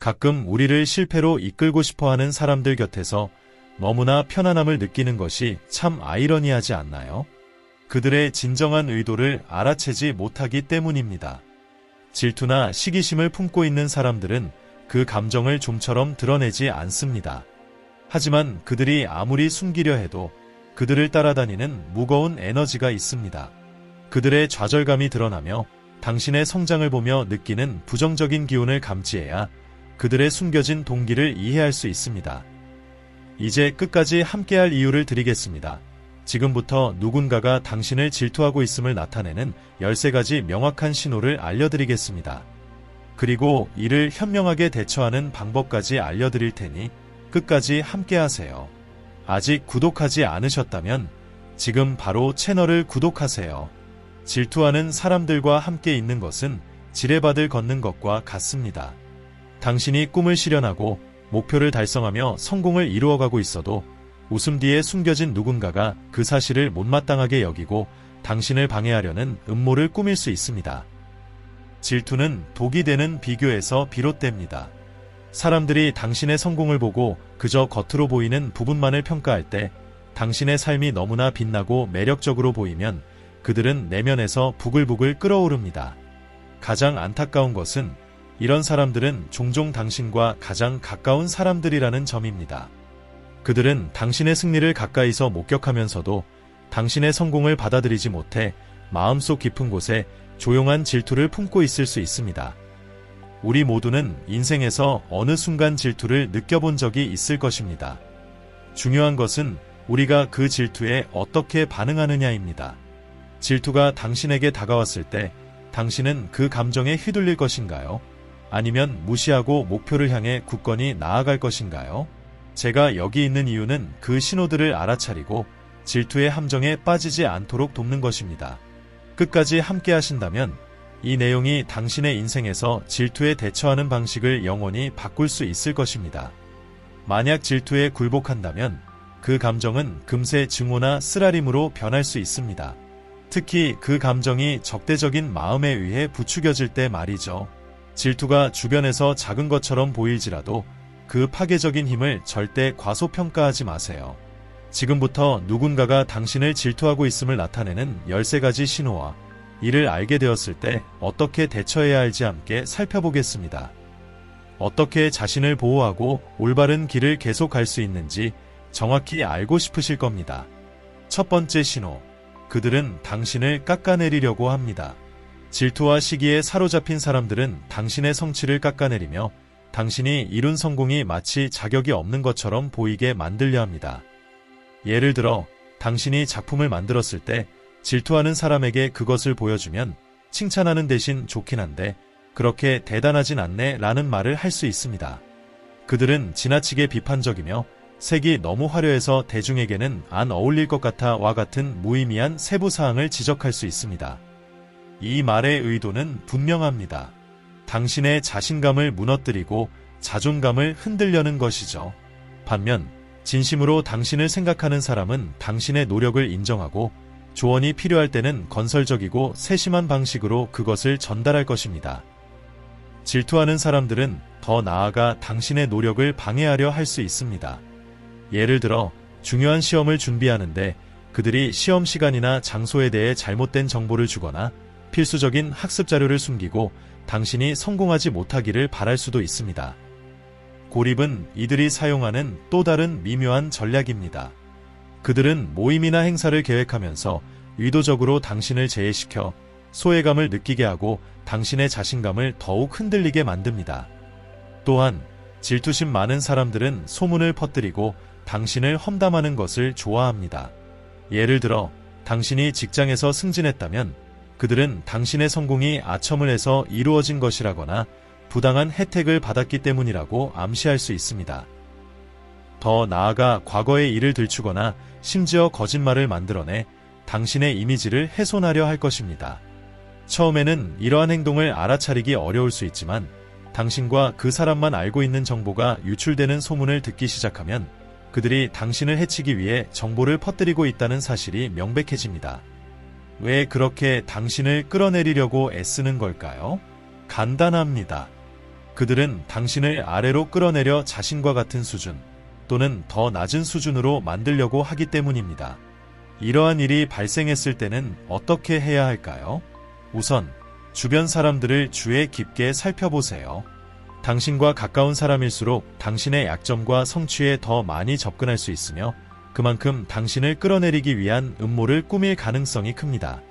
가끔 우리를 실패로 이끌고 싶어하는 사람들 곁에서 너무나 편안함을 느끼는 것이 참 아이러니하지 않나요? 그들의 진정한 의도를 알아채지 못하기 때문입니다. 질투나 시기심을 품고 있는 사람들은 그 감정을 좀처럼 드러내지 않습니다. 하지만 그들이 아무리 숨기려 해도 그들을 따라다니는 무거운 에너지가 있습니다. 그들의 좌절감이 드러나며 당신의 성장을 보며 느끼는 부정적인 기운을 감지해야 그들의 숨겨진 동기를 이해할 수 있습니다. 이제 끝까지 함께할 이유를 드리겠습니다. 지금부터 누군가가 당신을 질투하고 있음을 나타내는 13가지 명확한 신호를 알려드리겠습니다. 그리고 이를 현명하게 대처하는 방법까지 알려드릴 테니 끝까지 함께하세요. 아직 구독하지 않으셨다면 지금 바로 채널을 구독하세요. 질투하는 사람들과 함께 있는 것은 지뢰밭을 걷는 것과 같습니다. 당신이 꿈을 실현하고 목표를 달성하며 성공을 이루어가고 있어도 웃음 뒤에 숨겨진 누군가가 그 사실을 못마땅하게 여기고 당신을 방해하려는 음모를 꾸밀 수 있습니다. 질투는 독이 되는 비교에서 비롯됩니다. 사람들이 당신의 성공을 보고 그저 겉으로 보이는 부분만을 평가할 때 당신의 삶이 너무나 빛나고 매력적으로 보이면 그들은 내면에서 부글부글 끓어오릅니다. 가장 안타까운 것은 이런 사람들은 종종 당신과 가장 가까운 사람들이라는 점입니다. 그들은 당신의 승리를 가까이서 목격하면서도 당신의 성공을 받아들이지 못해 마음속 깊은 곳에 조용한 질투를 품고 있을 수 있습니다. 우리 모두는 인생에서 어느 순간 질투를 느껴본 적이 있을 것입니다. 중요한 것은 우리가 그 질투에 어떻게 반응하느냐입니다. 질투가 당신에게 다가왔을 때 당신은 그 감정에 휘둘릴 것인가요? 아니면 무시하고 목표를 향해 굳건히 나아갈 것인가요? 제가 여기 있는 이유는 그 신호들을 알아차리고 질투의 함정에 빠지지 않도록 돕는 것입니다. 끝까지 함께 하신다면 이 내용이 당신의 인생에서 질투에 대처하는 방식을 영원히 바꿀 수 있을 것입니다. 만약 질투에 굴복한다면 그 감정은 금세 증오나 쓰라림으로 변할 수 있습니다. 특히 그 감정이 적대적인 마음에 의해 부추겨질 때 말이죠. 질투가 주변에서 작은 것처럼 보일지라도 그 파괴적인 힘을 절대 과소평가하지 마세요. 지금부터 누군가가 당신을 질투하고 있음을 나타내는 13가지 신호와 이를 알게 되었을 때 어떻게 대처해야 할지 함께 살펴보겠습니다. 어떻게 자신을 보호하고 올바른 길을 계속 갈 수 있는지 정확히 알고 싶으실 겁니다. 첫 번째 신호. 그들은 당신을 깎아내리려고 합니다. 질투와 시기에 사로잡힌 사람들은 당신의 성취를 깎아내리며 당신이 이룬 성공이 마치 자격이 없는 것처럼 보이게 만들려 합니다. 예를 들어 당신이 작품을 만들었을 때 질투하는 사람에게 그것을 보여주면 칭찬하는 대신 좋긴 한데 그렇게 대단하진 않네 라는 말을 할 수 있습니다. 그들은 지나치게 비판적이며 색이 너무 화려해서 대중에게는 안 어울릴 것 같아와 같은 무의미한 세부사항을 지적할 수 있습니다. 이 말의 의도는 분명합니다. 당신의 자신감을 무너뜨리고 자존감을 흔들려는 것이죠. 반면 진심으로 당신을 생각하는 사람은 당신의 노력을 인정하고 조언이 필요할 때는 건설적이고 세심한 방식으로 그것을 전달할 것입니다. 질투하는 사람들은 더 나아가 당신의 노력을 방해하려 할 수 있습니다. 예를 들어 중요한 시험을 준비하는데 그들이 시험 시간이나 장소에 대해 잘못된 정보를 주거나 필수적인 학습 자료를 숨기고 당신이 성공하지 못하기를 바랄 수도 있습니다. 고립은 이들이 사용하는 또 다른 미묘한 전략입니다. 그들은 모임이나 행사를 계획하면서 의도적으로 당신을 제외시켜 소외감을 느끼게 하고 당신의 자신감을 더욱 흔들리게 만듭니다. 또한 질투심 많은 사람들은 소문을 퍼뜨리고 당신을 험담하는 것을 좋아합니다. 예를 들어 당신이 직장에서 승진했다면 그들은 당신의 성공이 아첨을 해서 이루어진 것이라거나 부당한 혜택을 받았기 때문이라고 암시할 수 있습니다. 더 나아가 과거의 일을 들추거나 심지어 거짓말을 만들어내 당신의 이미지를 훼손하려 할 것입니다. 처음에는 이러한 행동을 알아차리기 어려울 수 있지만 당신과 그 사람만 알고 있는 정보가 유출되는 소문을 듣기 시작하면 그들이 당신을 해치기 위해 정보를 퍼뜨리고 있다는 사실이 명백해집니다. 왜 그렇게 당신을 끌어내리려고 애쓰는 걸까요? 간단합니다. 그들은 당신을 아래로 끌어내려 자신과 같은 수준 또는 더 낮은 수준으로 만들려고 하기 때문입니다. 이러한 일이 발생했을 때는 어떻게 해야 할까요? 우선 주변 사람들을 주의 깊게 살펴보세요. 당신과 가까운 사람일수록 당신의 약점과 성취에 더 많이 접근할 수 있으며 그만큼 당신을 끌어내리기 위한 음모를 꾸밀 가능성이 큽니다.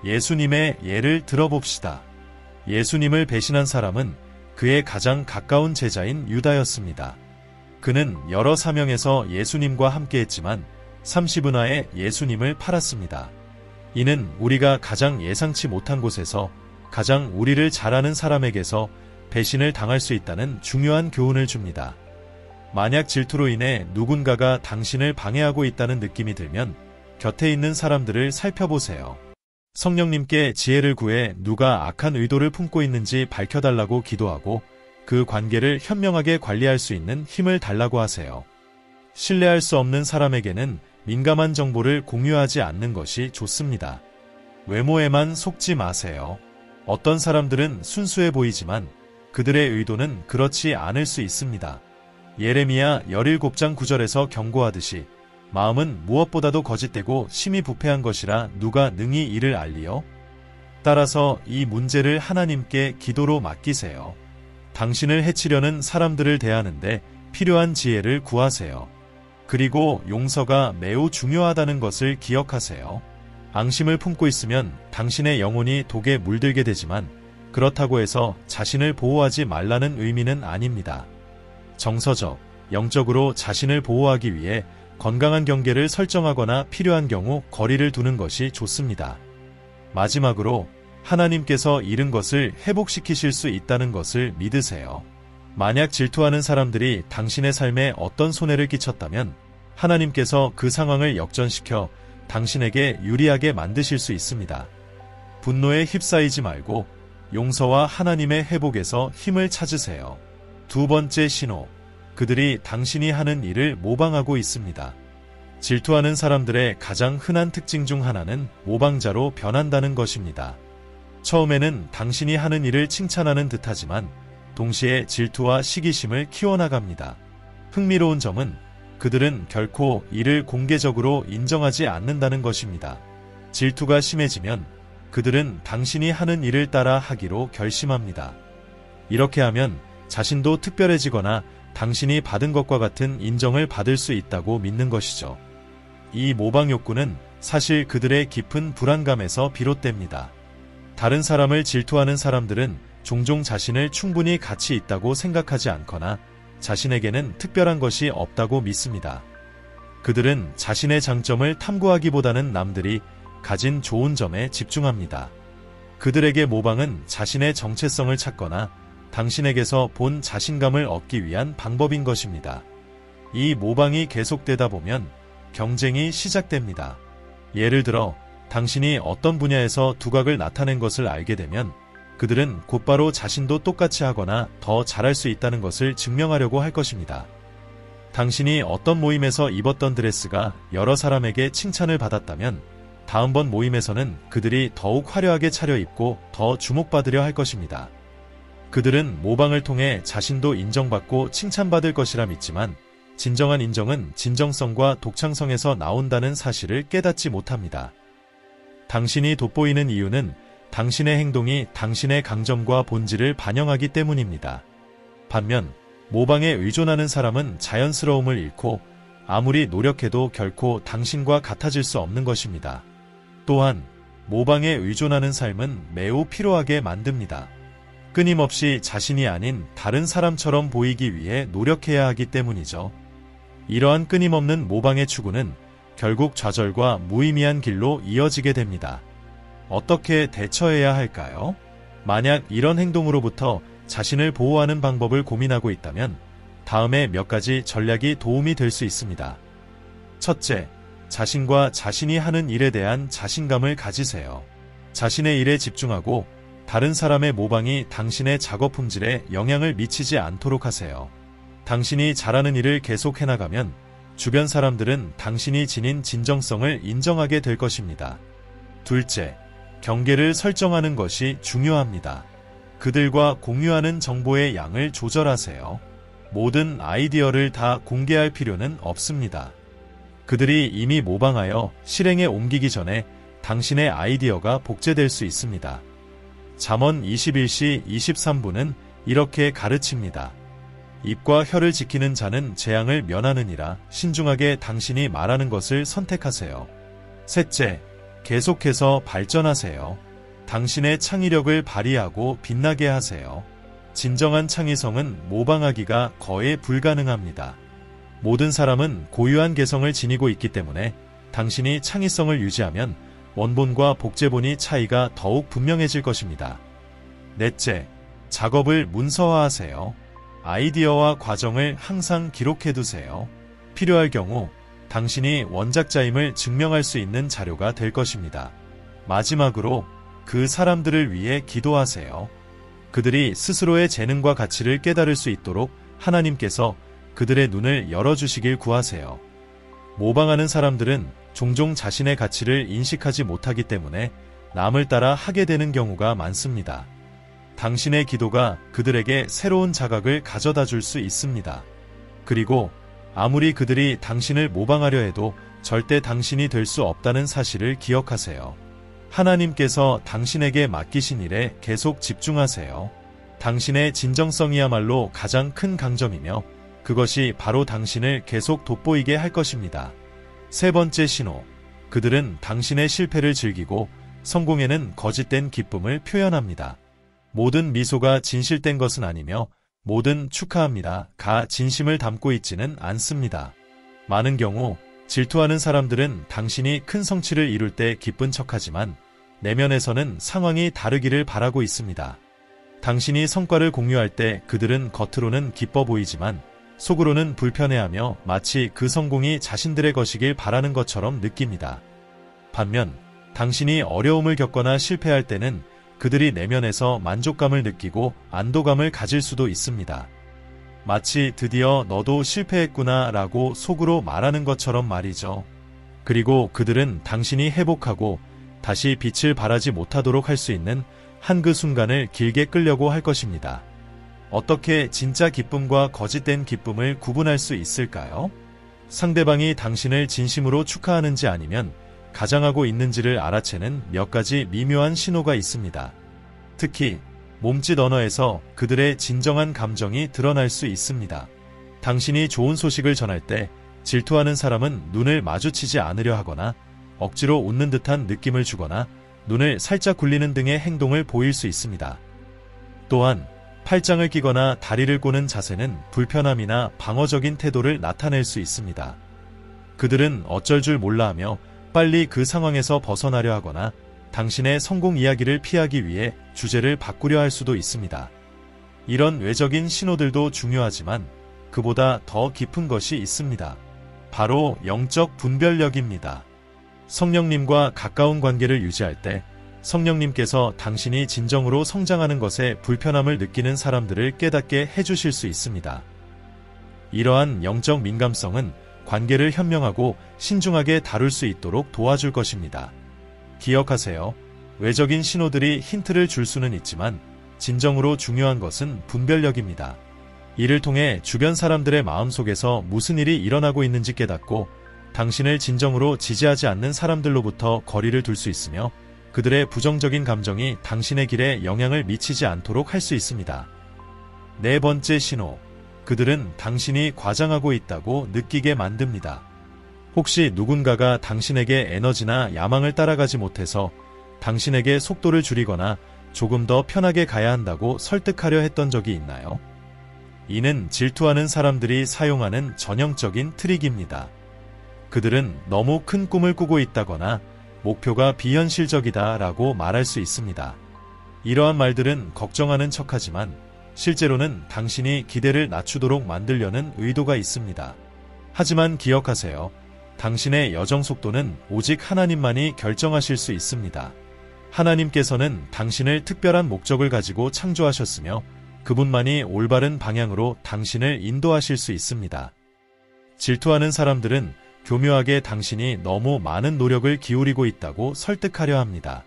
예수님의 예를 들어봅시다. 예수님을 배신한 사람은 그의 가장 가까운 제자인 유다였습니다. 그는 여러 사명에서 예수님과 함께했지만 30은하에 예수님을 팔았습니다. 이는 우리가 가장 예상치 못한 곳에서 가장 우리를 잘 아는 사람에게서 배신을 당할 수 있다는 중요한 교훈을 줍니다. 만약 질투로 인해 누군가가 당신을 방해하고 있다는 느낌이 들면 곁에 있는 사람들을 살펴보세요. 성령님께 지혜를 구해 누가 악한 의도를 품고 있는지 밝혀달라고 기도하고 그 관계를 현명하게 관리할 수 있는 힘을 달라고 하세요. 신뢰할 수 없는 사람에게는 민감한 정보를 공유하지 않는 것이 좋습니다. 외모에만 속지 마세요. 어떤 사람들은 순수해 보이지만 그들의 의도는 그렇지 않을 수 있습니다. 예레미야 17장 9절에서 경고하듯이 마음은 무엇보다도 거짓되고 심히 부패한 것이라 누가 능히 이를 알리요? 따라서 이 문제를 하나님께 기도로 맡기세요. 당신을 해치려는 사람들을 대하는데 필요한 지혜를 구하세요. 그리고 용서가 매우 중요하다는 것을 기억하세요. 앙심을 품고 있으면 당신의 영혼이 독에 물들게 되지만 그렇다고 해서 자신을 보호하지 말라는 의미는 아닙니다. 정서적, 영적으로 자신을 보호하기 위해 건강한 경계를 설정하거나 필요한 경우 거리를 두는 것이 좋습니다. 마지막으로 하나님께서 잃은 것을 회복시키실 수 있다는 것을 믿으세요. 만약 질투하는 사람들이 당신의 삶에 어떤 손해를 끼쳤다면 하나님께서 그 상황을 역전시켜 당신에게 유리하게 만드실 수 있습니다. 분노에 휩싸이지 말고 용서와 하나님의 회복에서 힘을 찾으세요. 두 번째 신호, 그들이 당신이 하는 일을 모방하고 있습니다. 질투하는 사람들의 가장 흔한 특징 중 하나는 모방자로 변한다는 것입니다. 처음에는 당신이 하는 일을 칭찬하는 듯하지만 동시에 질투와 시기심을 키워나갑니다. 흥미로운 점은 그들은 결코 이를 공개적으로 인정하지 않는다는 것입니다. 질투가 심해지면 그들은 당신이 하는 일을 따라 하기로 결심합니다. 이렇게 하면 자신도 특별해지거나 당신이 받은 것과 같은 인정을 받을 수 있다고 믿는 것이죠. 이 모방 욕구는 사실 그들의 깊은 불안감에서 비롯됩니다. 다른 사람을 질투하는 사람들은 종종 자신을 충분히 가치 있다고 생각하지 않거나 자신에게는 특별한 것이 없다고 믿습니다. 그들은 자신의 장점을 탐구하기보다는 남들이 가진 좋은 점에 집중합니다. 그들에게 모방은 자신의 정체성을 찾거나 당신에게서 본 자신감을 얻기 위한 방법인 것입니다. 이 모방이 계속되다 보면 경쟁이 시작됩니다. 예를 들어 당신이 어떤 분야에서 두각을 나타낸 것을 알게 되면 그들은 곧바로 자신도 똑같이 하거나 더 잘할 수 있다는 것을 증명하려고 할 것입니다. 당신이 어떤 모임에서 입었던 드레스가 여러 사람에게 칭찬을 받았다면 다음번 모임에서는 그들이 더욱 화려하게 차려입고 더 주목받으려 할 것입니다. 그들은 모방을 통해 자신도 인정받고 칭찬받을 것이라 믿지만 진정한 인정은 진정성과 독창성에서 나온다는 사실을 깨닫지 못합니다. 당신이 돋보이는 이유는 당신의 행동이 당신의 강점과 본질을 반영하기 때문입니다. 반면 모방에 의존하는 사람은 자연스러움을 잃고 아무리 노력해도 결코 당신과 같아질 수 없는 것입니다. 또한 모방에 의존하는 삶은 매우 피로하게 만듭니다. 끊임없이 자신이 아닌 다른 사람처럼 보이기 위해 노력해야 하기 때문이죠. 이러한 끊임없는 모방의 추구는 결국 좌절과 무의미한 길로 이어지게 됩니다. 어떻게 대처해야 할까요? 만약 이런 행동으로부터 자신을 보호하는 방법을 고민하고 있다면 다음에 몇 가지 전략이 도움이 될 수 있습니다. 첫째, 자신과 자신이 하는 일에 대한 자신감을 가지세요. 자신의 일에 집중하고 다른 사람의 모방이 당신의 작업 품질에 영향을 미치지 않도록 하세요. 당신이 잘하는 일을 계속 해나가면 주변 사람들은 당신이 지닌 진정성을 인정하게 될 것입니다. 둘째, 경계를 설정하는 것이 중요합니다. 그들과 공유하는 정보의 양을 조절하세요. 모든 아이디어를 다 공개할 필요는 없습니다. 그들이 이미 모방하여 실행에 옮기기 전에 당신의 아이디어가 복제될 수 있습니다. 잠언 21시 23분은 이렇게 가르칩니다. 입과 혀를 지키는 자는 재앙을 면하느니라. 신중하게 당신이 말하는 것을 선택하세요. 셋째, 계속해서 발전하세요. 당신의 창의력을 발휘하고 빛나게 하세요. 진정한 창의성은 모방하기가 거의 불가능합니다. 모든 사람은 고유한 개성을 지니고 있기 때문에 당신이 창의성을 유지하면 원본과 복제본이 차이가 더욱 분명해질 것입니다. 넷째, 작업을 문서화하세요. 아이디어와 과정을 항상 기록해두세요. 필요할 경우 당신이 원작자임을 증명할 수 있는 자료가 될 것입니다. 마지막으로 그 사람들을 위해 기도하세요. 그들이 스스로의 재능과 가치를 깨달을 수 있도록 하나님께서 그들의 눈을 열어주시길 구하세요. 모방하는 사람들은 종종 자신의 가치를 인식하지 못하기 때문에 남을 따라 하게 되는 경우가 많습니다. 당신의 기도가 그들에게 새로운 자각을 가져다 줄 수 있습니다. 그리고 아무리 그들이 당신을 모방하려 해도 절대 당신이 될 수 없다는 사실을 기억하세요. 하나님께서 당신에게 맡기신 일에 계속 집중하세요. 당신의 진정성이야말로 가장 큰 강점이며 그것이 바로 당신을 계속 돋보이게 할 것입니다. 세 번째 신호. 그들은 당신의 실패를 즐기고 성공에는 거짓된 기쁨을 표현합니다. 모든 미소가 진실된 것은 아니며 모든 축하합니다가 진심을 담고 있지는 않습니다. 많은 경우 질투하는 사람들은 당신이 큰 성취를 이룰 때 기쁜 척하지만 내면에서는 상황이 다르기를 바라고 있습니다. 당신이 성과를 공유할 때 그들은 겉으로는 기뻐 보이지만 속으로는 불편해하며 마치 그 성공이 자신들의 것이길 바라는 것처럼 느낍니다. 반면 당신이 어려움을 겪거나 실패할 때는 그들이 내면에서 만족감을 느끼고 안도감을 가질 수도 있습니다. 마치 드디어 너도 실패했구나 라고 속으로 말하는 것처럼 말이죠. 그리고 그들은 당신이 회복하고 다시 빛을 발하지 못하도록 할 수 있는 한 그 순간을 길게 끌려고 할 것입니다. 어떻게 진짜 기쁨과 거짓된 기쁨을 구분할 수 있을까요? 상대방이 당신을 진심으로 축하하는지 아니면 가장하고 있는지를 알아채는 몇 가지 미묘한 신호가 있습니다. 특히 몸짓 언어에서 그들의 진정한 감정이 드러날 수 있습니다. 당신이 좋은 소식을 전할 때 질투하는 사람은 눈을 마주치지 않으려 하거나 억지로 웃는 듯한 느낌을 주거나 눈을 살짝 굴리는 등의 행동을 보일 수 있습니다. 또한 팔짱을 끼거나 다리를 꼬는 자세는 불편함이나 방어적인 태도를 나타낼 수 있습니다. 그들은 어쩔 줄 몰라 하며 빨리 그 상황에서 벗어나려 하거나 당신의 성공 이야기를 피하기 위해 주제를 바꾸려 할 수도 있습니다. 이런 외적인 신호들도 중요하지만 그보다 더 깊은 것이 있습니다. 바로 영적 분별력입니다. 성령님과 가까운 관계를 유지할 때 성령님께서 당신이 진정으로 성장하는 것에 불편함을 느끼는 사람들을 깨닫게 해주실 수 있습니다. 이러한 영적 민감성은 관계를 현명하고 신중하게 다룰 수 있도록 도와줄 것입니다. 기억하세요. 외적인 신호들이 힌트를 줄 수는 있지만 진정으로 중요한 것은 분별력입니다. 이를 통해 주변 사람들의 마음속에서 무슨 일이 일어나고 있는지 깨닫고 당신을 진정으로 지지하지 않는 사람들로부터 거리를 둘 수 있으며 그들의 부정적인 감정이 당신의 길에 영향을 미치지 않도록 할 수 있습니다. 네 번째 신호. 그들은 당신이 과장하고 있다고 느끼게 만듭니다. 혹시 누군가가 당신에게 에너지나 야망을 따라가지 못해서 당신에게 속도를 줄이거나 조금 더 편하게 가야 한다고 설득하려 했던 적이 있나요? 이는 질투하는 사람들이 사용하는 전형적인 트릭입니다. 그들은 너무 큰 꿈을 꾸고 있다거나 목표가 비현실적이다 라고 말할 수 있습니다. 이러한 말들은 걱정하는 척하지만 실제로는 당신이 기대를 낮추도록 만들려는 의도가 있습니다. 하지만 기억하세요. 당신의 여정 속도는 오직 하나님만이 결정하실 수 있습니다. 하나님께서는 당신을 특별한 목적을 가지고 창조하셨으며 그분만이 올바른 방향으로 당신을 인도하실 수 있습니다. 질투하는 사람들은 교묘하게 당신이 너무 많은 노력을 기울이고 있다고 설득하려 합니다.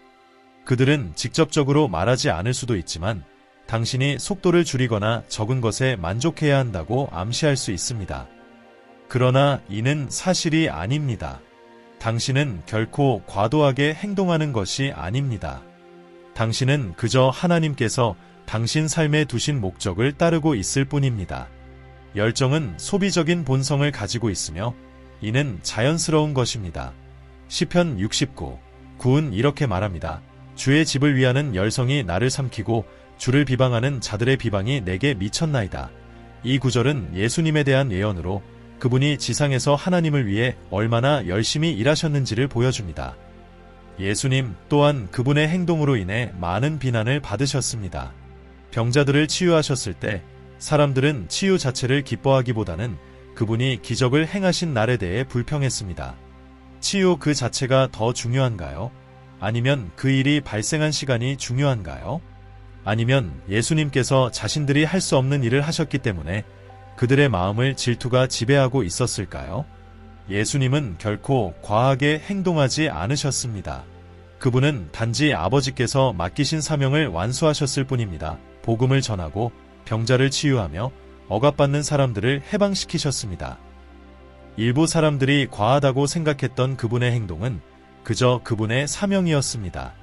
그들은 직접적으로 말하지 않을 수도 있지만 당신이 속도를 줄이거나 적은 것에 만족해야 한다고 암시할 수 있습니다. 그러나 이는 사실이 아닙니다. 당신은 결코 과도하게 행동하는 것이 아닙니다. 당신은 그저 하나님께서 당신 삶에 두신 목적을 따르고 있을 뿐입니다. 열정은 소비적인 본성을 가지고 있으며 이는 자연스러운 것입니다. 시편 69, 9은 이렇게 말합니다. 주의 집을 위하는 열성이 나를 삼키고 주를 비방하는 자들의 비방이 내게 미쳤나이다. 이 구절은 예수님에 대한 예언으로 그분이 지상에서 하나님을 위해 얼마나 열심히 일하셨는지를 보여줍니다. 예수님 또한 그분의 행동으로 인해 많은 비난을 받으셨습니다. 병자들을 치유하셨을 때 사람들은 치유 자체를 기뻐하기보다는 그분이 기적을 행하신 날에 대해 불평했습니다. 치유 그 자체가 더 중요한가요? 아니면 그 일이 발생한 시간이 중요한가요? 아니면 예수님께서 자신들이 할 수 없는 일을 하셨기 때문에 그들의 마음을 질투가 지배하고 있었을까요? 예수님은 결코 과하게 행동하지 않으셨습니다. 그분은 단지 아버지께서 맡기신 사명을 완수하셨을 뿐입니다. 복음을 전하고 병자를 치유하며 억압받는 사람들을 해방시키셨습니다. 일부 사람들이 과하다고 생각했던 그분의 행동은 그저 그분의 사명이었습니다.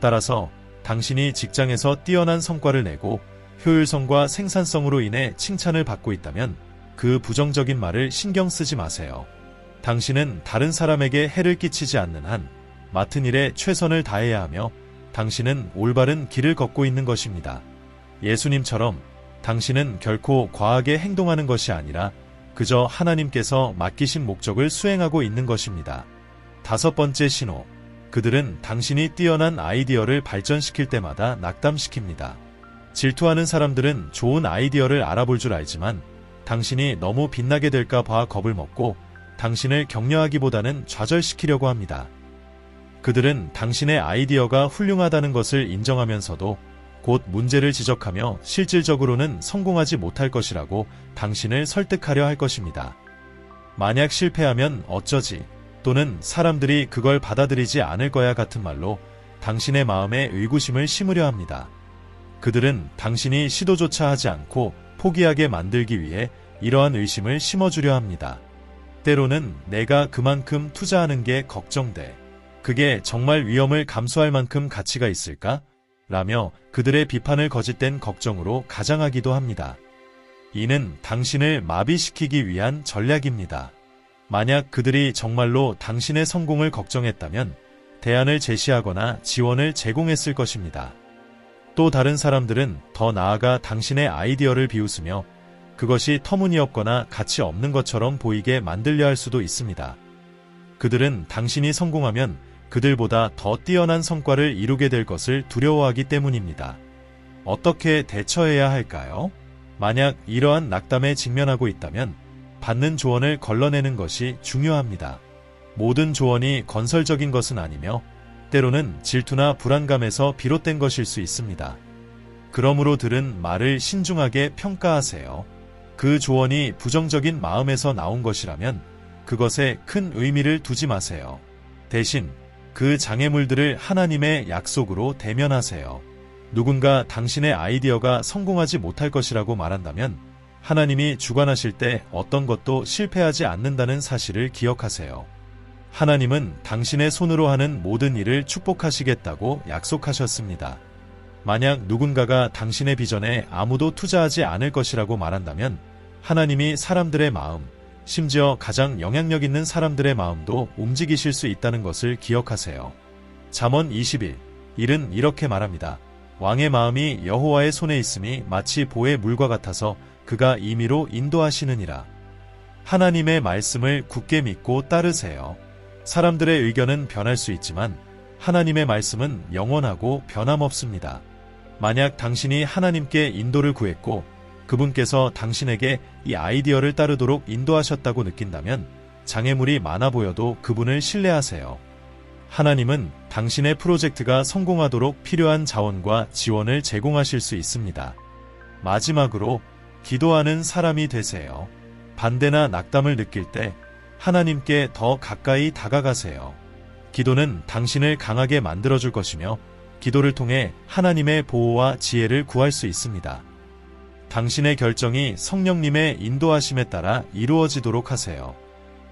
따라서 당신이 직장에서 뛰어난 성과를 내고 효율성과 생산성으로 인해 칭찬을 받고 있다면 그 부정적인 말을 신경 쓰지 마세요. 당신은 다른 사람에게 해를 끼치지 않는 한 맡은 일에 최선을 다해야 하며 당신은 올바른 길을 걷고 있는 것입니다. 예수님처럼 당신은 결코 과하게 행동하는 것이 아니라 그저 하나님께서 맡기신 목적을 수행하고 있는 것입니다. 5번째 신호. 그들은 당신이 뛰어난 아이디어를 발전시킬 때마다 낙담시킵니다. 질투하는 사람들은 좋은 아이디어를 알아볼 줄 알지만 당신이 너무 빛나게 될까 봐 겁을 먹고 당신을 격려하기보다는 좌절시키려고 합니다. 그들은 당신의 아이디어가 훌륭하다는 것을 인정하면서도 곧 문제를 지적하며 실질적으로는 성공하지 못할 것이라고 당신을 설득하려 할 것입니다. 만약 실패하면 어쩌지 또는 사람들이 그걸 받아들이지 않을 거야 같은 말로 당신의 마음에 의구심을 심으려 합니다. 그들은 당신이 시도조차 하지 않고 포기하게 만들기 위해 이러한 의심을 심어주려 합니다. 때로는 내가 그만큼 투자하는 게 걱정돼. 그게 정말 위험을 감수할 만큼 가치가 있을까? 라며 그들의 비판을 거짓된 걱정으로 가장하기도 합니다. 이는 당신을 마비시키기 위한 전략입니다. 만약 그들이 정말로 당신의 성공을 걱정했다면 대안을 제시하거나 지원을 제공했을 것입니다. 또 다른 사람들은 더 나아가 당신의 아이디어를 비웃으며 그것이 터무니없거나 가치 없는 것처럼 보이게 만들려 할 수도 있습니다. 그들은 당신이 성공하면 그들보다 더 뛰어난 성과를 이루게 될 것을 두려워하기 때문입니다. 어떻게 대처해야 할까요? 만약 이러한 낙담에 직면하고 있다면 받는 조언을 걸러내는 것이 중요합니다. 모든 조언이 건설적인 것은 아니며 때로는 질투나 불안감에서 비롯된 것일 수 있습니다. 그러므로 들은 말을 신중하게 평가하세요. 그 조언이 부정적인 마음에서 나온 것이라면 그것에 큰 의미를 두지 마세요. 대신 그 장애물들을 하나님의 약속으로 대면하세요. 누군가 당신의 아이디어가 성공하지 못할 것이라고 말한다면 하나님이 주관하실 때 어떤 것도 실패하지 않는다는 사실을 기억하세요. 하나님은 당신의 손으로 하는 모든 일을 축복하시겠다고 약속하셨습니다. 만약 누군가가 당신의 비전에 아무도 투자하지 않을 것이라고 말한다면 하나님이 사람들의 마음, 심지어 가장 영향력 있는 사람들의 마음도 움직이실 수 있다는 것을 기억하세요. 잠언 21, 1은 이렇게 말합니다. 왕의 마음이 여호와의 손에 있음이 마치 보의 물과 같아서 그가 임의로 인도하시느니라. 하나님의 말씀을 굳게 믿고 따르세요. 사람들의 의견은 변할 수 있지만 하나님의 말씀은 영원하고 변함없습니다. 만약 당신이 하나님께 인도를 구했고 그분께서 당신에게 이 아이디어를 따르도록 인도하셨다고 느낀다면 장애물이 많아 보여도 그분을 신뢰하세요. 하나님은 당신의 프로젝트가 성공하도록 필요한 자원과 지원을 제공하실 수 있습니다. 마지막으로 기도하는 사람이 되세요. 반대나 낙담을 느낄 때 하나님께 더 가까이 다가가세요. 기도는 당신을 강하게 만들어줄 것이며 기도를 통해 하나님의 보호와 지혜를 구할 수 있습니다. 당신의 결정이 성령님의 인도하심에 따라 이루어지도록 하세요.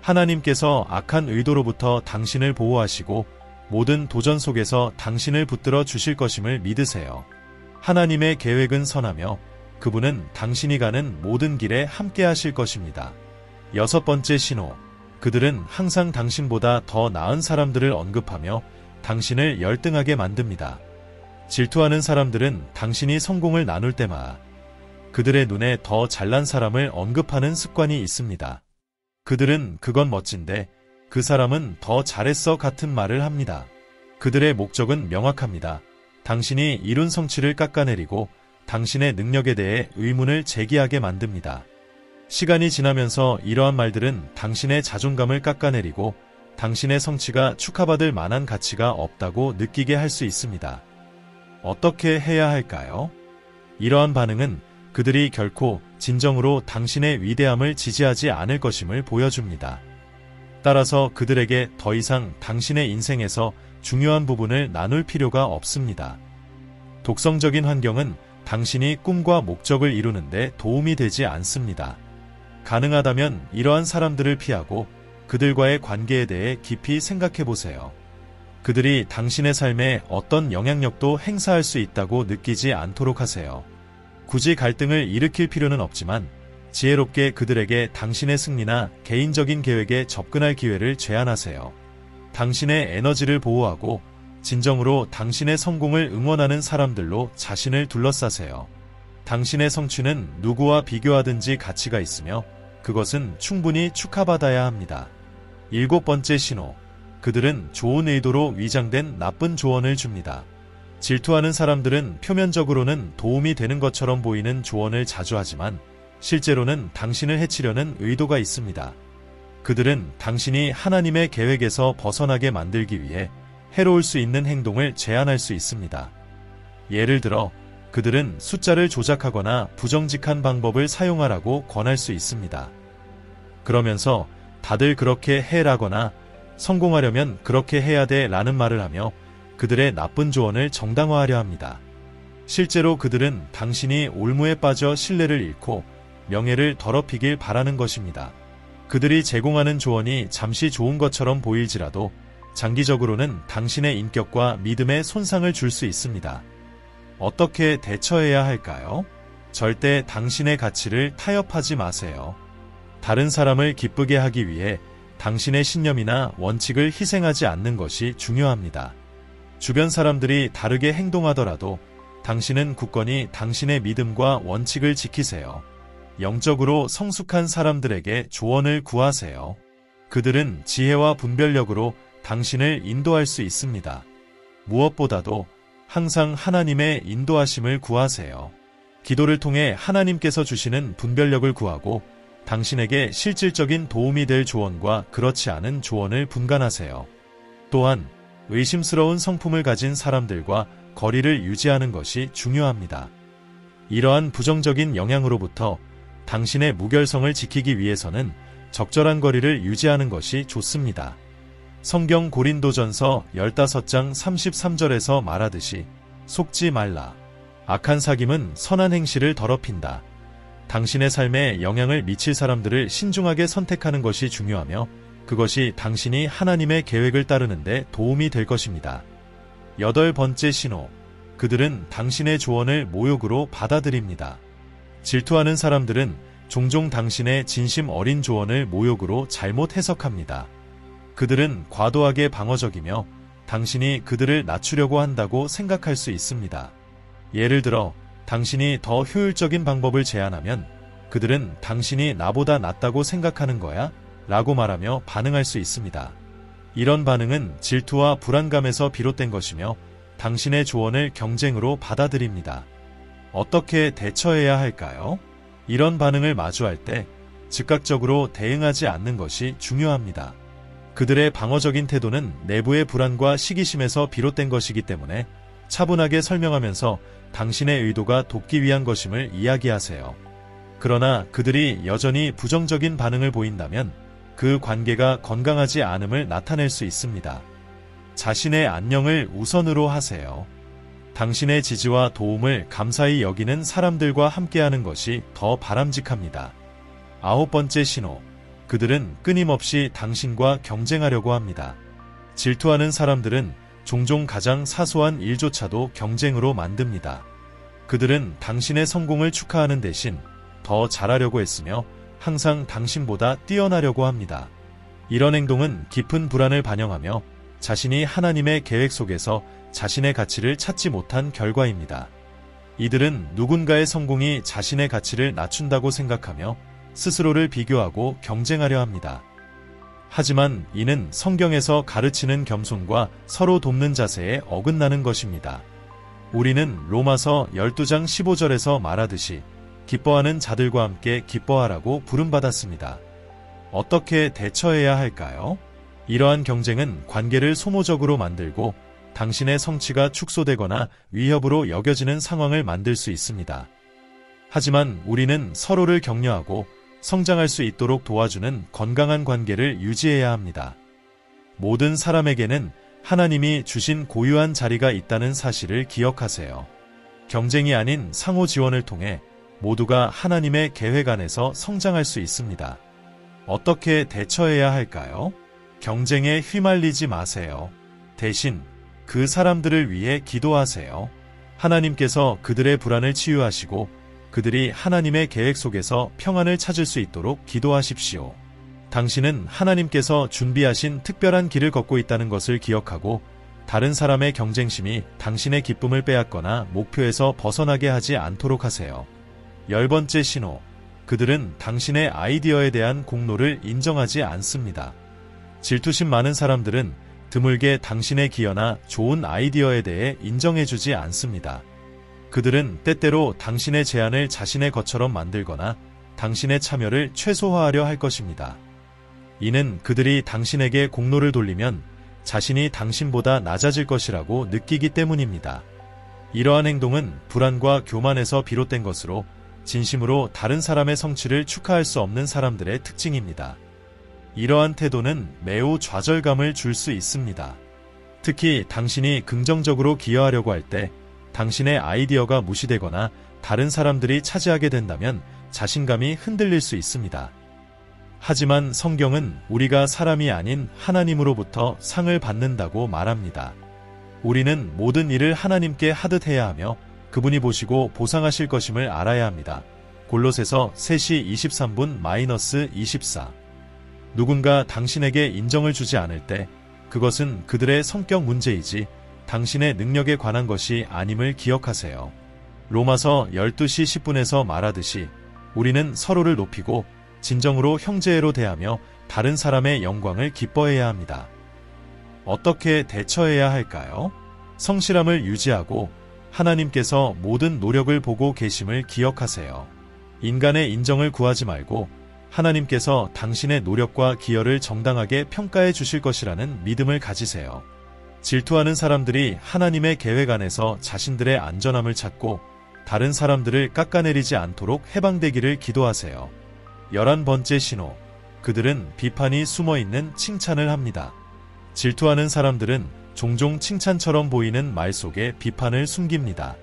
하나님께서 악한 의도로부터 당신을 보호하시고 모든 도전 속에서 당신을 붙들어 주실 것임을 믿으세요. 하나님의 계획은 선하며 그분은 당신이 가는 모든 길에 함께 하실 것입니다. 6번째 신호. 그들은 항상 당신보다 더 나은 사람들을 언급하며 당신을 열등하게 만듭니다. 질투하는 사람들은 당신이 성공을 나눌 때마다 그들의 눈에 더 잘난 사람을 언급하는 습관이 있습니다. 그들은 그건 멋진데 그 사람은 더 잘했어 같은 말을 합니다. 그들의 목적은 명확합니다. 당신이 이룬 성취를 깎아내리고 당신의 능력에 대해 의문을 제기하게 만듭니다. 시간이 지나면서 이러한 말들은 당신의 자존감을 깎아내리고 당신의 성취가 축하받을 만한 가치가 없다고 느끼게 할 수 있습니다. 어떻게 해야 할까요? 이러한 반응은 그들이 결코 진정으로 당신의 위대함을 지지하지 않을 것임을 보여줍니다. 따라서 그들에게 더 이상 당신의 인생에서 중요한 부분을 나눌 필요가 없습니다. 독성적인 환경은 당신이 꿈과 목적을 이루는데 도움이 되지 않습니다. 가능하다면 이러한 사람들을 피하고 그들과의 관계에 대해 깊이 생각해 보세요. 그들이 당신의 삶에 어떤 영향력도 행사할 수 있다고 느끼지 않도록 하세요. 굳이 갈등을 일으킬 필요는 없지만 지혜롭게 그들에게 당신의 승리나 개인적인 계획에 접근할 기회를 제안하세요. 당신의 에너지를 보호하고 진정으로 당신의 성공을 응원하는 사람들로 자신을 둘러싸세요. 당신의 성취는 누구와 비교하든지 가치가 있으며 그것은 충분히 축하받아야 합니다. 7번째 신호. 그들은 좋은 의도로 위장된 나쁜 조언을 줍니다. 질투하는 사람들은 표면적으로는 도움이 되는 것처럼 보이는 조언을 자주 하지만 실제로는 당신을 해치려는 의도가 있습니다. 그들은 당신이 하나님의 계획에서 벗어나게 만들기 위해 해로울 수 있는 행동을 제안할 수 있습니다. 예를 들어 그들은 숫자를 조작하거나 부정직한 방법을 사용하라고 권할 수 있습니다. 그러면서 다들 그렇게 해라거나 성공하려면 그렇게 해야 돼 라는 말을 하며 그들의 나쁜 조언을 정당화하려 합니다. 실제로 그들은 당신이 올무에 빠져 신뢰를 잃고 명예를 더럽히길 바라는 것입니다. 그들이 제공하는 조언이 잠시 좋은 것처럼 보일지라도 장기적으로는 당신의 인격과 믿음에 손상을 줄 수 있습니다. 어떻게 대처해야 할까요? 절대 당신의 가치를 타협하지 마세요. 다른 사람을 기쁘게 하기 위해 당신의 신념이나 원칙을 희생하지 않는 것이 중요합니다. 주변 사람들이 다르게 행동하더라도 당신은 굳건히 당신의 믿음과 원칙을 지키세요. 영적으로 성숙한 사람들에게 조언을 구하세요. 그들은 지혜와 분별력으로 당신을 인도할 수 있습니다. 무엇보다도 항상 하나님의 인도하심을 구하세요. 기도를 통해 하나님께서 주시는 분별력을 구하고 당신에게 실질적인 도움이 될 조언과 그렇지 않은 조언을 분간하세요. 또한 의심스러운 성품을 가진 사람들과 거리를 유지하는 것이 중요합니다. 이러한 부정적인 영향으로부터 당신의 무결성을 지키기 위해서는 적절한 거리를 유지하는 것이 좋습니다. 성경 고린도전서 15장 33절에서 말하듯이 속지 말라. 악한 사귐은 선한 행실을 더럽힌다. 당신의 삶에 영향을 미칠 사람들을 신중하게 선택하는 것이 중요하며 그것이 당신이 하나님의 계획을 따르는데 도움이 될 것입니다. 8번째 신호. 그들은 당신의 조언을 모욕으로 받아들입니다. 질투하는 사람들은 종종 당신의 진심 어린 조언을 모욕으로 잘못 해석합니다. 그들은 과도하게 방어적이며 당신이 그들을 낮추려고 한다고 생각할 수 있습니다. 예를 들어 당신이 더 효율적인 방법을 제안하면 그들은 당신이 나보다 낫다고 생각하는 거야? 라고 말하며 반응할 수 있습니다. 이런 반응은 질투와 불안감에서 비롯된 것이며 당신의 조언을 경쟁으로 받아들입니다. 어떻게 대처해야 할까요? 이런 반응을 마주할 때 즉각적으로 대응하지 않는 것이 중요합니다. 그들의 방어적인 태도는 내부의 불안과 시기심에서 비롯된 것이기 때문에 차분하게 설명하면서 당신의 의도가 돕기 위한 것임을 이야기하세요. 그러나 그들이 여전히 부정적인 반응을 보인다면 그 관계가 건강하지 않음을 나타낼 수 있습니다. 자신의 안녕을 우선으로 하세요. 당신의 지지와 도움을 감사히 여기는 사람들과 함께하는 것이 더 바람직합니다. 9번째 신호. 그들은 끊임없이 당신과 경쟁하려고 합니다. 질투하는 사람들은 종종 가장 사소한 일조차도 경쟁으로 만듭니다. 그들은 당신의 성공을 축하하는 대신 더 잘하려고 했으며 항상 당신보다 뛰어나려고 합니다. 이런 행동은 깊은 불안을 반영하며 자신이 하나님의 계획 속에서 자신의 가치를 찾지 못한 결과입니다. 이들은 누군가의 성공이 자신의 가치를 낮춘다고 생각하며 스스로를 비교하고 경쟁하려 합니다. 하지만 이는 성경에서 가르치는 겸손과 서로 돕는 자세에 어긋나는 것입니다. 우리는 로마서 12장 15절에서 말하듯이 기뻐하는 자들과 함께 기뻐하라고 부름받았습니다. 어떻게 대처해야 할까요? 이러한 경쟁은 관계를 소모적으로 만들고 당신의 성취가 축소되거나 위협으로 여겨지는 상황을 만들 수 있습니다. 하지만 우리는 서로를 격려하고 성장할 수 있도록 도와주는 건강한 관계를 유지해야 합니다. 모든 사람에게는 하나님이 주신 고유한 자리가 있다는 사실을 기억하세요. 경쟁이 아닌 상호 지원을 통해 모두가 하나님의 계획 안에서 성장할 수 있습니다. 어떻게 대처해야 할까요? 경쟁에 휘말리지 마세요. 대신 그 사람들을 위해 기도하세요. 하나님께서 그들의 불안을 치유하시고 그들이 하나님의 계획 속에서 평안을 찾을 수 있도록 기도하십시오. 당신은 하나님께서 준비하신 특별한 길을 걷고 있다는 것을 기억하고 다른 사람의 경쟁심이 당신의 기쁨을 빼앗거나 목표에서 벗어나게 하지 않도록 하세요. 10번째 신호. 그들은 당신의 아이디어에 대한 공로를 인정하지 않습니다. 질투심 많은 사람들은 드물게 당신의 기여나 좋은 아이디어에 대해 인정해주지 않습니다. 그들은 때때로 당신의 제안을 자신의 것처럼 만들거나 당신의 참여를 최소화하려 할 것입니다. 이는 그들이 당신에게 공로를 돌리면 자신이 당신보다 낮아질 것이라고 느끼기 때문입니다. 이러한 행동은 불안과 교만에서 비롯된 것으로 진심으로 다른 사람의 성취를 축하할 수 없는 사람들의 특징입니다. 이러한 태도는 매우 좌절감을 줄 수 있습니다. 특히 당신이 긍정적으로 기여하려고 할 때 당신의 아이디어가 무시되거나 다른 사람들이 차지하게 된다면 자신감이 흔들릴 수 있습니다. 하지만 성경은 우리가 사람이 아닌 하나님으로부터 상을 받는다고 말합니다. 우리는 모든 일을 하나님께 하듯 해야 하며 그분이 보시고 보상하실 것임을 알아야 합니다. 골로새서 3시 23분-24. 누군가 당신에게 인정을 주지 않을 때 그것은 그들의 성격 문제이지 당신의 능력에 관한 것이 아님을 기억하세요. 로마서 12시 10분에서 말하듯이 우리는 서로를 높이고 진정으로 형제로 대하며 다른 사람의 영광을 기뻐해야 합니다. 어떻게 대처해야 할까요? 성실함을 유지하고 하나님께서 모든 노력을 보고 계심을 기억하세요. 인간의 인정을 구하지 말고 하나님께서 당신의 노력과 기여를 정당하게 평가해 주실 것이라는 믿음을 가지세요. 질투하는 사람들이 하나님의 계획 안에서 자신들의 안전함을 찾고 다른 사람들을 깎아내리지 않도록 해방되기를 기도하세요. 11번째 신호. 그들은 비판이 숨어있는 칭찬을 합니다. 질투하는 사람들은 종종 칭찬처럼 보이는 말 속에 비판을 숨깁니다.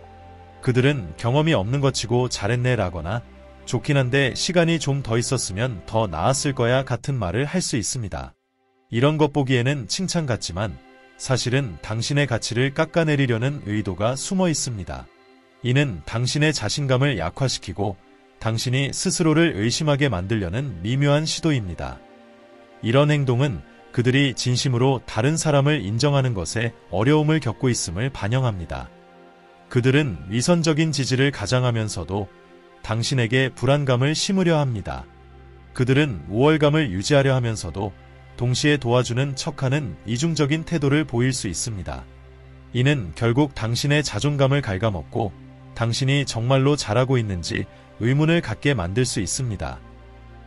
그들은 경험이 없는 것 치고 잘했네 라거나 좋긴 한데 시간이 좀 더 있었으면 더 나았을 거야 같은 말을 할 수 있습니다. 이런 것 보기에는 칭찬 같지만 사실은 당신의 가치를 깎아내리려는 의도가 숨어 있습니다. 이는 당신의 자신감을 약화시키고 당신이 스스로를 의심하게 만들려는 미묘한 시도입니다. 이런 행동은 그들이 진심으로 다른 사람을 인정하는 것에 어려움을 겪고 있음을 반영합니다. 그들은 위선적인 지지를 가장하면서도 당신에게 불안감을 심으려 합니다. 그들은 우월감을 유지하려 하면서도 동시에 도와주는 척하는 이중적인 태도를 보일 수 있습니다. 이는 결국 당신의 자존감을 갉아먹고 당신이 정말로 잘하고 있는지 의문을 갖게 만들 수 있습니다.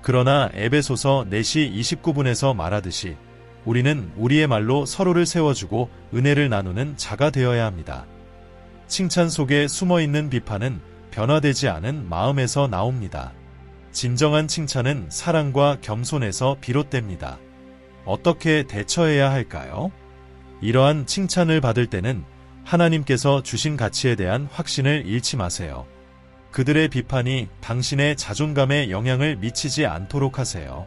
그러나 에베소서 4시 29분에서 말하듯이 우리는 우리의 말로 서로를 세워주고 은혜를 나누는 자가 되어야 합니다. 칭찬 속에 숨어있는 비판은 변화되지 않은 마음에서 나옵니다. 진정한 칭찬은 사랑과 겸손에서 비롯됩니다. 어떻게 대처해야 할까요? 이러한 칭찬을 받을 때는 하나님께서 주신 가치에 대한 확신을 잃지 마세요. 그들의 비판이 당신의 자존감에 영향을 미치지 않도록 하세요.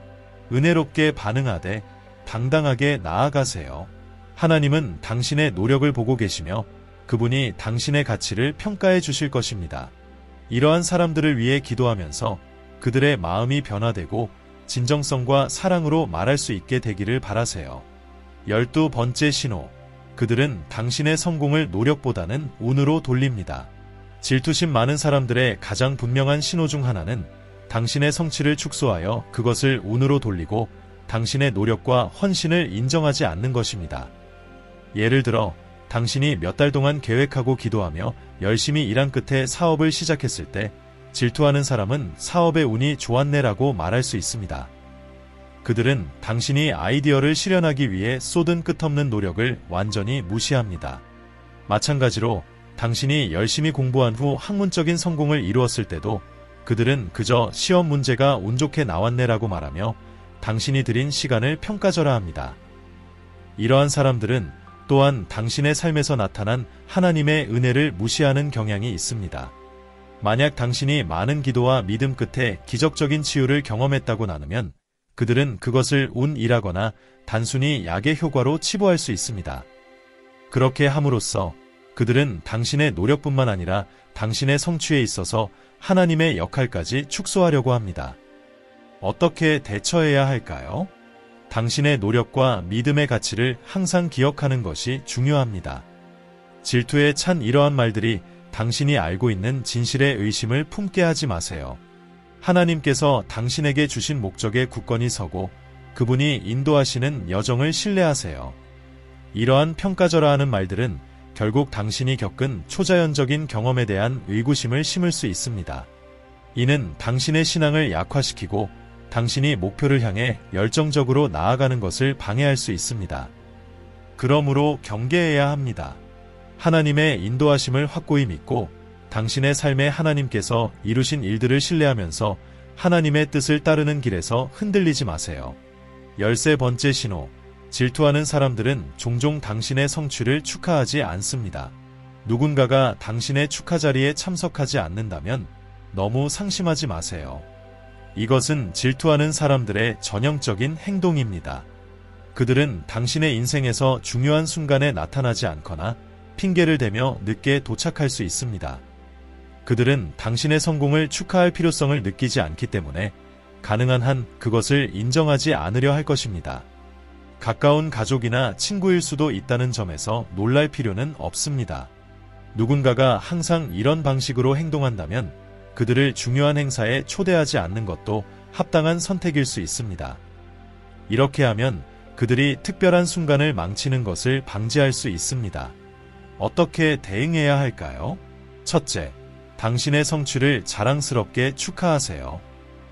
은혜롭게 반응하되 당당하게 나아가세요. 하나님은 당신의 노력을 보고 계시며 그분이 당신의 가치를 평가해 주실 것입니다. 이러한 사람들을 위해 기도하면서 그들의 마음이 변화되고 진정성과 사랑으로 말할 수 있게 되기를 바라세요. 12번째 신호. 그들은 당신의 성공을 노력보다는 운으로 돌립니다. 질투심 많은 사람들의 가장 분명한 신호 중 하나는 당신의 성취를 축소하여 그것을 운으로 돌리고 당신의 노력과 헌신을 인정하지 않는 것입니다. 예를 들어 당신이 몇 달 동안 계획하고 기도하며 열심히 일한 끝에 사업을 시작했을 때 질투하는 사람은 사업의 운이 좋았네라고 말할 수 있습니다. 그들은 당신이 아이디어를 실현하기 위해 쏟은 끝없는 노력을 완전히 무시합니다. 마찬가지로 당신이 열심히 공부한 후 학문적인 성공을 이루었을 때도 그들은 그저 시험 문제가 운 좋게 나왔네라고 말하며 당신이 들인 시간을 평가절하합니다. 이러한 사람들은 또한 당신의 삶에서 나타난 하나님의 은혜를 무시하는 경향이 있습니다. 만약 당신이 많은 기도와 믿음 끝에 기적적인 치유를 경험했다고 나누면 그들은 그것을 운이라거나 단순히 약의 효과로 치부할 수 있습니다. 그렇게 함으로써 그들은 당신의 노력뿐만 아니라 당신의 성취에 있어서 하나님의 역할까지 축소하려고 합니다. 어떻게 대처해야 할까요? 당신의 노력과 믿음의 가치를 항상 기억하는 것이 중요합니다. 질투에 찬 이러한 말들이 당신이 알고 있는 진실의 의심을 품게 하지 마세요. 하나님께서 당신에게 주신 목적에 굳건히 서고 그분이 인도하시는 여정을 신뢰하세요. 이러한 평가절하하는 말들은 결국 당신이 겪은 초자연적인 경험에 대한 의구심을 심을 수 있습니다. 이는 당신의 신앙을 약화시키고 당신이 목표를 향해 열정적으로 나아가는 것을 방해할 수 있습니다. 그러므로 경계해야 합니다. 하나님의 인도하심을 확고히 믿고 당신의 삶에 하나님께서 이루신 일들을 신뢰하면서 하나님의 뜻을 따르는 길에서 흔들리지 마세요. 13번째 신호. 질투하는 사람들은 종종 당신의 성취를 축하하지 않습니다. 누군가가 당신의 축하 자리에 참석하지 않는다면 너무 상심하지 마세요. 이것은 질투하는 사람들의 전형적인 행동입니다. 그들은 당신의 인생에서 중요한 순간에 나타나지 않거나 핑계를 대며 늦게 도착할 수 있습니다. 그들은 당신의 성공을 축하할 필요성을 느끼지 않기 때문에 가능한 한 그것을 인정하지 않으려 할 것입니다. 가까운 가족이나 친구일 수도 있다는 점에서 놀랄 필요는 없습니다. 누군가가 항상 이런 방식으로 행동한다면 그들을 중요한 행사에 초대하지 않는 것도 합당한 선택일 수 있습니다. 이렇게 하면 그들이 특별한 순간을 망치는 것을 방지할 수 있습니다. 어떻게 대응해야 할까요? 첫째, 당신의 성취를 자랑스럽게 축하하세요.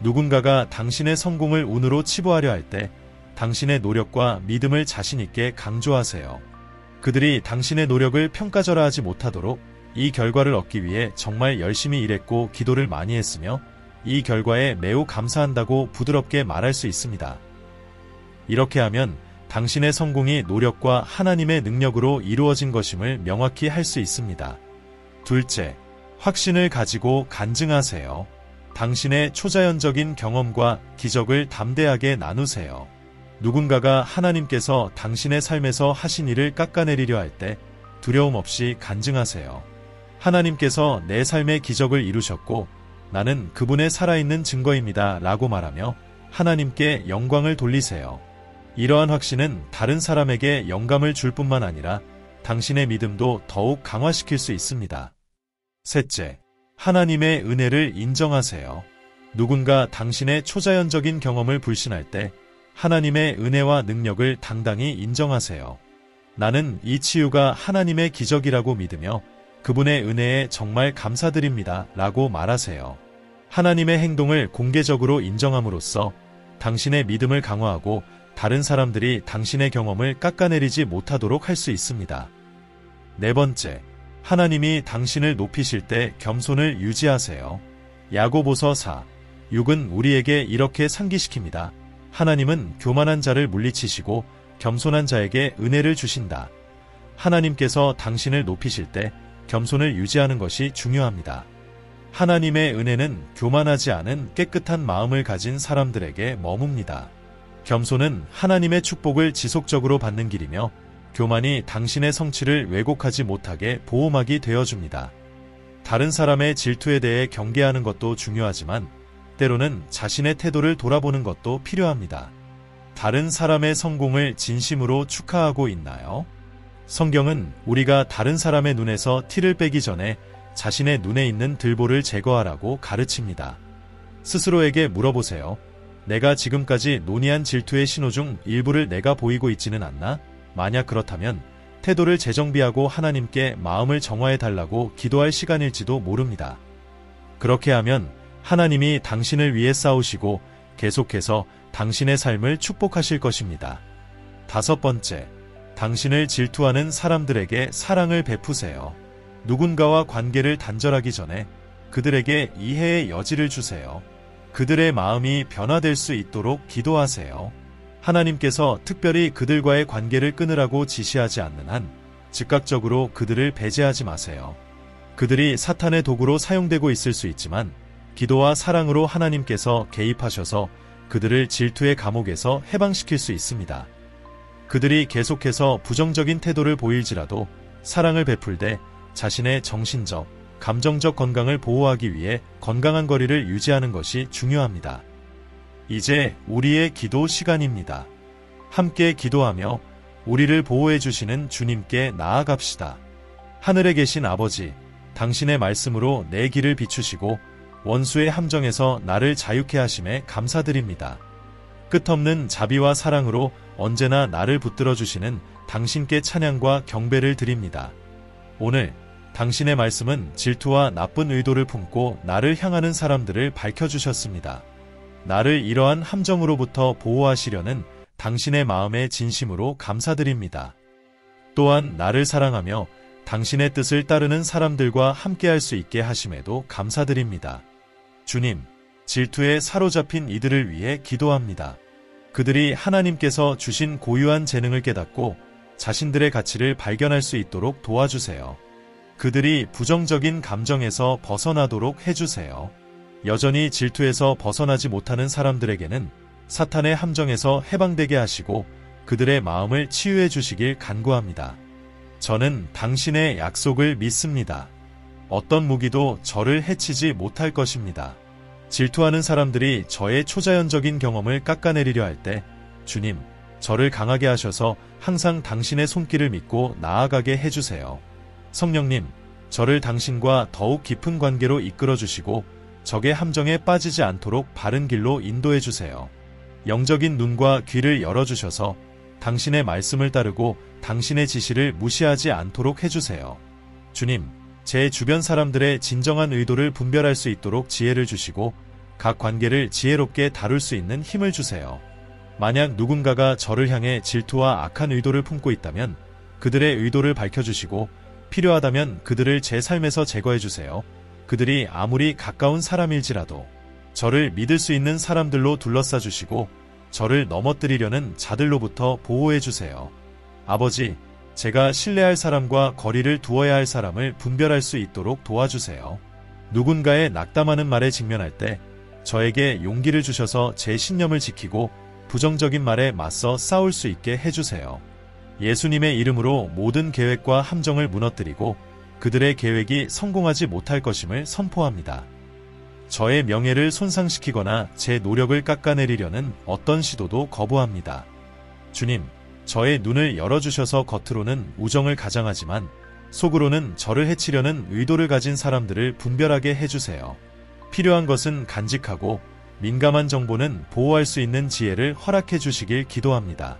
누군가가 당신의 성공을 운으로 치부하려 할 때 당신의 노력과 믿음을 자신있게 강조하세요. 그들이 당신의 노력을 평가절하하지 못하도록 이 결과를 얻기 위해 정말 열심히 일했고 기도를 많이 했으며 이 결과에 매우 감사한다고 부드럽게 말할 수 있습니다. 이렇게 하면 당신의 성공이 노력과 하나님의 능력으로 이루어진 것임을 명확히 할 수 있습니다. 둘째, 확신을 가지고 간증하세요. 당신의 초자연적인 경험과 기적을 담대하게 나누세요. 누군가가 하나님께서 당신의 삶에서 하신 일을 깎아내리려 할 때 두려움 없이 간증하세요. 하나님께서 내 삶의 기적을 이루셨고 나는 그분의 살아있는 증거입니다 라고 말하며 하나님께 영광을 돌리세요. 이러한 확신은 다른 사람에게 영감을 줄 뿐만 아니라 당신의 믿음도 더욱 강화시킬 수 있습니다. 셋째, 하나님의 은혜를 인정하세요. 누군가 당신의 초자연적인 경험을 불신할 때 하나님의 은혜와 능력을 당당히 인정하세요. 나는 이 치유가 하나님의 기적이라고 믿으며 그분의 은혜에 정말 감사드립니다 라고 말하세요. 하나님의 행동을 공개적으로 인정함으로써 당신의 믿음을 강화하고 다른 사람들이 당신의 경험을 깎아내리지 못하도록 할 수 있습니다. 네 번째, 하나님이 당신을 높이실 때 겸손을 유지하세요. 야고보서 4:6은 우리에게 이렇게 상기시킵니다. 하나님은 교만한 자를 물리치시고 겸손한 자에게 은혜를 주신다. 하나님께서 당신을 높이실 때 겸손을 유지하는 것이 중요합니다. 하나님의 은혜는 교만하지 않은 깨끗한 마음을 가진 사람들에게 머뭅니다. 겸손은 하나님의 축복을 지속적으로 받는 길이며 교만이 당신의 성취를 왜곡하지 못하게 보호막이 되어줍니다. 다른 사람의 질투에 대해 경계하는 것도 중요하지만 때로는 자신의 태도를 돌아보는 것도 필요합니다. 다른 사람의 성공을 진심으로 축하하고 있나요? 성경은 우리가 다른 사람의 눈에서 티를 빼기 전에 자신의 눈에 있는 들보를 제거하라고 가르칩니다. 스스로에게 물어보세요. 내가 지금까지 논의한 질투의 신호 중 일부를 내가 보이고 있지는 않나? 만약 그렇다면 태도를 재정비하고 하나님께 마음을 정화해 달라고 기도할 시간일지도 모릅니다. 그렇게 하면 하나님이 당신을 위해 싸우시고 계속해서 당신의 삶을 축복하실 것입니다. 5번째, 당신을 질투하는 사람들에게 사랑을 베푸세요. 누군가와 관계를 단절하기 전에 그들에게 이해의 여지를 주세요. 그들의 마음이 변화될 수 있도록 기도하세요. 하나님께서 특별히 그들과의 관계를 끊으라고 지시하지 않는 한 즉각적으로 그들을 배제하지 마세요. 그들이 사탄의 도구로 사용되고 있을 수 있지만 기도와 사랑으로 하나님께서 개입하셔서 그들을 질투의 감옥에서 해방시킬 수 있습니다. 그들이 계속해서 부정적인 태도를 보일지라도 사랑을 베풀되 자신의 정신적, 감정적 건강을 보호하기 위해 건강한 거리를 유지하는 것이 중요합니다. 이제 우리의 기도 시간입니다. 함께 기도하며 우리를 보호해 주시는 주님께 나아갑시다. 하늘에 계신 아버지, 당신의 말씀으로 내 길을 비추시고 원수의 함정에서 나를 자유케 하심에 감사드립니다. 끝없는 자비와 사랑으로 언제나 나를 붙들어 주시는 당신께 찬양과 경배를 드립니다. 오늘 당신의 말씀은 질투와 나쁜 의도를 품고 나를 향하는 사람들을 밝혀주셨습니다. 나를 이러한 함정으로부터 보호하시려는 당신의 마음의 진심으로 감사드립니다. 또한 나를 사랑하며 당신의 뜻을 따르는 사람들과 함께할 수 있게 하심에도 감사드립니다. 주님, 질투에 사로잡힌 이들을 위해 기도합니다. 그들이 하나님께서 주신 고유한 재능을 깨닫고 자신들의 가치를 발견할 수 있도록 도와주세요. 그들이 부정적인 감정에서 벗어나도록 해주세요. 여전히 질투에서 벗어나지 못하는 사람들에게는 사탄의 함정에서 해방되게 하시고 그들의 마음을 치유해 주시길 간구합니다. 저는 당신의 약속을 믿습니다. 어떤 무기도 저를 해치지 못할 것입니다. 질투하는 사람들이 저의 초자연적인 경험을 깎아내리려 할 때 주님, 저를 강하게 하셔서 항상 당신의 손길을 믿고 나아가게 해주세요. 성령님, 저를 당신과 더욱 깊은 관계로 이끌어 주시고 적의 함정에 빠지지 않도록 바른 길로 인도해 주세요. 영적인 눈과 귀를 열어주셔서 당신의 말씀을 따르고 당신의 지시를 무시하지 않도록 해주세요. 주님, 제 주변 사람들의 진정한 의도를 분별할 수 있도록 지혜를 주시고 각 관계를 지혜롭게 다룰 수 있는 힘을 주세요. 만약 누군가가 저를 향해 질투와 악한 의도를 품고 있다면 그들의 의도를 밝혀주시고 필요하다면 그들을 제 삶에서 제거해주세요. 그들이 아무리 가까운 사람일지라도 저를 믿을 수 있는 사람들로 둘러싸 주시고 저를 넘어뜨리려는 자들로부터 보호해 주세요. 아버지, 제가 신뢰할 사람과 거리를 두어야 할 사람을 분별할 수 있도록 도와주세요. 누군가의 낙담하는 말에 직면할 때 저에게 용기를 주셔서 제 신념을 지키고 부정적인 말에 맞서 싸울 수 있게 해주세요. 예수님의 이름으로 모든 계획과 함정을 무너뜨리고 그들의 계획이 성공하지 못할 것임을 선포합니다. 저의 명예를 손상시키거나 제 노력을 깎아내리려는 어떤 시도도 거부합니다. 주님, 저의 눈을 열어주셔서 겉으로는 우정을 가장하지만 속으로는 저를 해치려는 의도를 가진 사람들을 분별하게 해주세요. 필요한 것은 간직하고 민감한 정보는 보호할 수 있는 지혜를 허락해 주시길 기도합니다.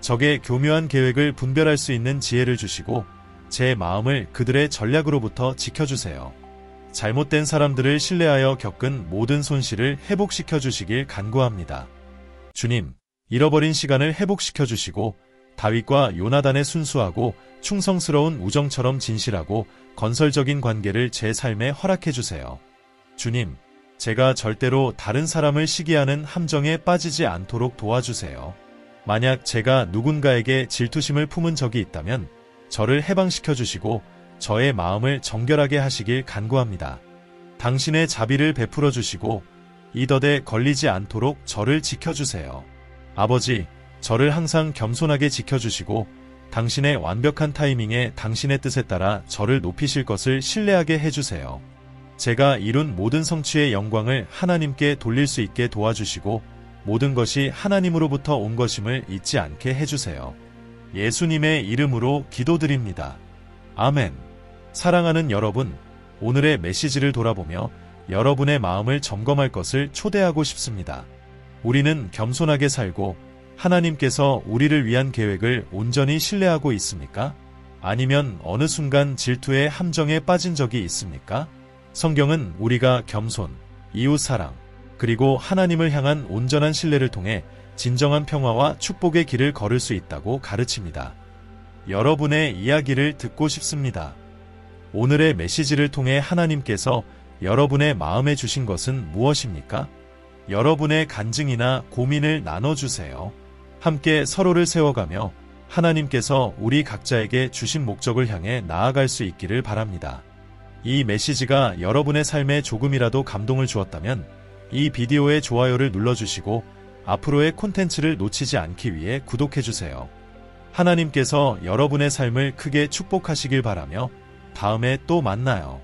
적의 교묘한 계획을 분별할 수 있는 지혜를 주시고 제 마음을 그들의 전략으로부터 지켜주세요. 잘못된 사람들을 신뢰하여 겪은 모든 손실을 회복시켜 주시길 간구합니다. 주님, 잃어버린 시간을 회복시켜 주시고 다윗과 요나단의 순수하고 충성스러운 우정처럼 진실하고 건설적인 관계를 제 삶에 허락해 주세요. 주님, 제가 절대로 다른 사람을 시기하는 함정에 빠지지 않도록 도와주세요. 만약 제가 누군가에게 질투심을 품은 적이 있다면 저를 해방시켜 주시고 저의 마음을 정결하게 하시길 간구합니다. 당신의 자비를 베풀어 주시고 이 덫에 걸리지 않도록 저를 지켜주세요. 아버지, 저를 항상 겸손하게 지켜주시고 당신의 완벽한 타이밍에 당신의 뜻에 따라 저를 높이실 것을 신뢰하게 해주세요. 제가 이룬 모든 성취의 영광을 하나님께 돌릴 수 있게 도와주시고 모든 것이 하나님으로부터 온 것임을 잊지 않게 해주세요. 예수님의 이름으로 기도드립니다. 아멘. 사랑하는 여러분, 오늘의 메시지를 돌아보며 여러분의 마음을 점검할 것을 초대하고 싶습니다. 우리는 겸손하게 살고 하나님께서 우리를 위한 계획을 온전히 신뢰하고 있습니까? 아니면 어느 순간 질투의 함정에 빠진 적이 있습니까? 성경은 우리가 겸손, 이웃사랑, 그리고 하나님을 향한 온전한 신뢰를 통해 진정한 평화와 축복의 길을 걸을 수 있다고 가르칩니다. 여러분의 이야기를 듣고 싶습니다. 오늘의 메시지를 통해 하나님께서 여러분의 마음에 주신 것은 무엇입니까? 여러분의 간증이나 고민을 나눠주세요. 함께 서로를 세워가며 하나님께서 우리 각자에게 주신 목적을 향해 나아갈 수 있기를 바랍니다. 이 메시지가 여러분의 삶에 조금이라도 감동을 주었다면 이 비디오의 좋아요를 눌러주시고 앞으로의 콘텐츠를 놓치지 않기 위해 구독해주세요. 하나님께서 여러분의 삶을 크게 축복하시길 바라며 다음에 또 만나요.